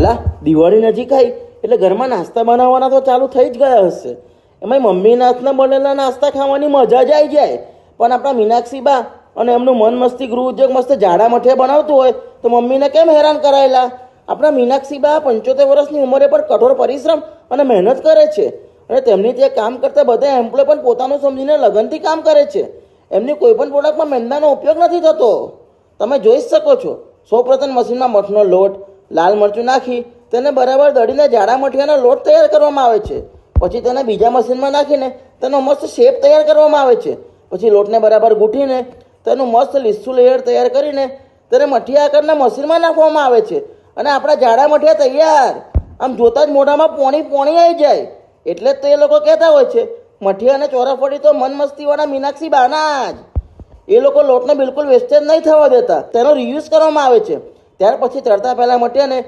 લા દિવાળી નજીક આવી એટલે ઘરમાં નાસ્તા બનાવવાના તો ચાલુ થઈ જ ગયા હશે. એમાં મમ્મીના હાથના બનેલા નાસ્તા ખાવાની મજા જ આવી જાય. પણ આપણા મીનાક્ષી બા અને એમનું મન મસ્તી ગૃહ ઉદ્યોગ મસ્ત જાડા મઠિયા બનાવતું હોય તો મમ્મીને કેમ હેરાન કરાયેલા? આપણા મીનાક્ષી બા 75 વર્ષની ઉંમરે પણ કઠોર પરિશ્રમ અને મહેનત કરે છે. અને તેમની ત્યાં કામ કરતા બધા એમ્પ્લોય પણ પોતાનું સમજીને લગનથી કામ કરે છે. એમની કોઈ પણ પ્રોડક્ટમાં મેંદાનો ઉપયોગ નથી થતો. તમે જોઈ શકો છો. સૌપ્રથમ મશીનમાં મઠનો લોટ, લાલ મરચું નાખી તેને બરાબર દળીને જાડા મઠિયાનો લોટ તૈયાર કરવામાં આવે છે. પછી તેને બીજા મશીનમાં નાખીને તેનો મસ્ત શેપ તૈયાર કરવામાં આવે છે. પછી લોટને બરાબર ગૂંથીને તેનું મસ્ત લીસું લેયર તૈયાર કરીને તેને મઠિયા આકારના મશીનમાં નાખવામાં આવે છે. અને આપણા જાડા મઠિયા તૈયાર. આમ જોતા જ મોઢામાં પોણી આવી જાય. એટલે જ તો એ લોકો કહેતા હોય છે મઠિયા અને ચોરાફળી તો મન મસ્તીવાળા મીનાક્ષી બાના જ. એ લોકો લોટને બિલકુલ વેસ્ટેજ નહીં થવા દેતા, તેનો રિયુઝ કરવામાં આવે છે. ત્યાર પછી તળતા પહેલાં મઠિયાને